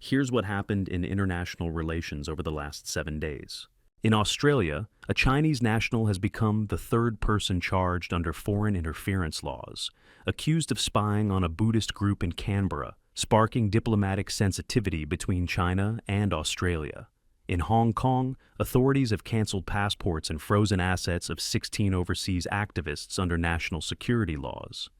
Here's what happened in international relations over the last 7 days. In Australia, a Chinese national has become the third person charged under foreign interference laws, accused of spying on a Buddhist group in Canberra, sparking diplomatic sensitivity between China and Australia. In Hong Kong, authorities have canceled passports and frozen assets of 16 overseas activists under national security laws.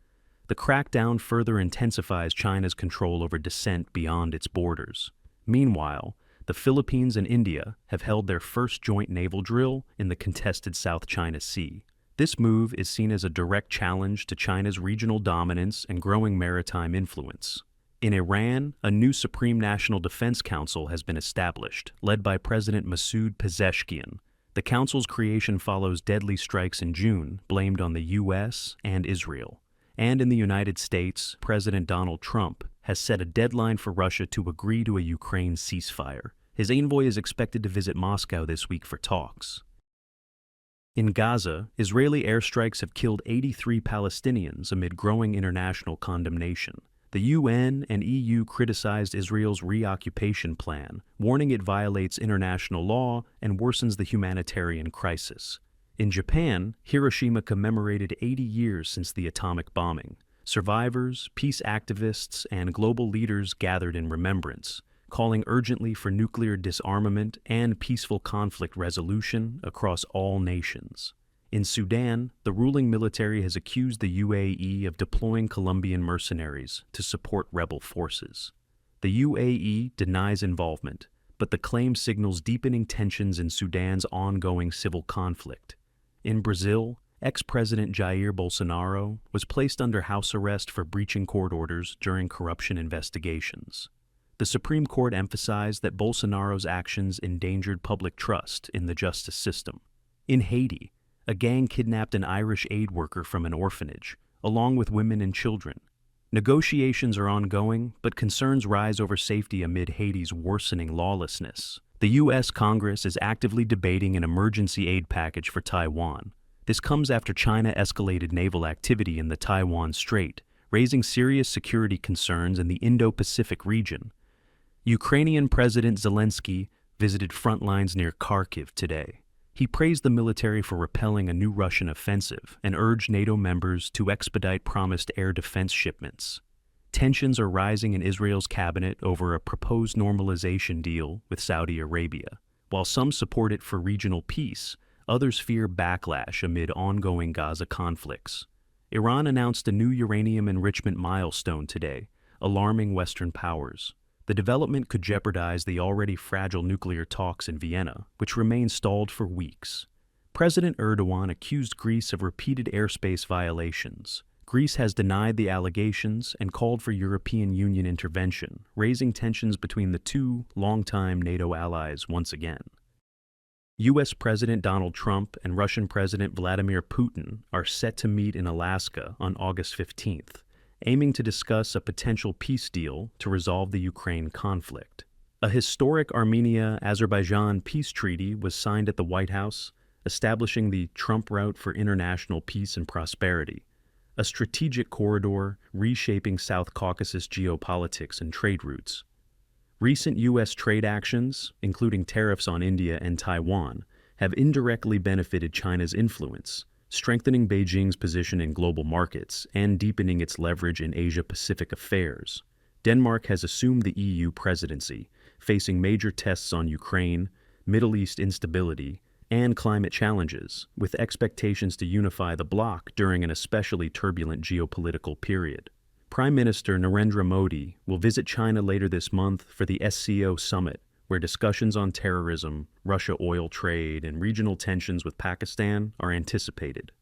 The crackdown further intensifies China's control over dissent beyond its borders. Meanwhile, the Philippines and India have held their first joint naval drill in the contested South China Sea. This move is seen as a direct challenge to China's regional dominance and growing maritime influence. In Iran, a new Supreme National Defense Council has been established, led by President Masoud Pezeshkian. The council's creation follows deadly strikes in June, blamed on the U.S. and Israel. And in the United States, President Donald Trump has set a deadline for Russia to agree to a Ukraine ceasefire. His envoy is expected to visit Moscow this week for talks. In Gaza, Israeli airstrikes have killed 83 Palestinians amid growing international condemnation. The UN and EU criticized Israel's reoccupation plan, warning it violates international law and worsens the humanitarian crisis. In Japan, Hiroshima commemorated 80 years since the atomic bombing. Survivors, peace activists, and global leaders gathered in remembrance, calling urgently for nuclear disarmament and peaceful conflict resolution across all nations. In Sudan, the ruling military has accused the UAE of deploying Colombian mercenaries to support rebel forces. The UAE denies involvement, but the claim signals deepening tensions in Sudan's ongoing civil conflict. In Brazil, ex-President Jair Bolsonaro was placed under house arrest for breaching court orders during corruption investigations. The Supreme Court emphasized that Bolsonaro's actions endangered public trust in the justice system. In Haiti, a gang kidnapped an Irish aid worker from an orphanage, along with women and children. Negotiations are ongoing, but concerns rise over safety amid Haiti's worsening lawlessness. The U.S. Congress is actively debating an emergency aid package for Taiwan. This comes after China escalated naval activity in the Taiwan Strait, raising serious security concerns in the Indo-Pacific region. Ukrainian President Zelensky visited front lines near Kharkiv today. He praised the military for repelling a new Russian offensive and urged NATO members to expedite promised air defense shipments. Tensions are rising in Israel's cabinet over a proposed normalization deal with Saudi Arabia. While some support it for regional peace, others fear backlash amid ongoing Gaza conflicts. Iran announced a new uranium enrichment milestone today, alarming Western powers. The development could jeopardize the already fragile nuclear talks in Vienna, which remain stalled for weeks. President Erdogan accused Greece of repeated airspace violations. Greece has denied the allegations and called for European Union intervention, raising tensions between the two longtime NATO allies once again. U.S. President Donald Trump and Russian President Vladimir Putin are set to meet in Alaska on August 15th. Aiming to discuss a potential peace deal to resolve the Ukraine conflict. A historic Armenia-Azerbaijan peace treaty was signed at the White House, establishing the Trump Route for international peace and prosperity, a strategic corridor reshaping South Caucasus geopolitics and trade routes. Recent U.S. trade actions, including tariffs on India and Taiwan, have indirectly benefited China's influence, strengthening Beijing's position in global markets and deepening its leverage in Asia-Pacific affairs. Denmark has assumed the EU presidency, facing major tests on Ukraine, Middle East instability, and climate challenges, with expectations to unify the bloc during an especially turbulent geopolitical period. Prime Minister Narendra Modi will visit China later this month for the SCO summit, where discussions on terrorism, Russia oil trade, and regional tensions with Pakistan are anticipated.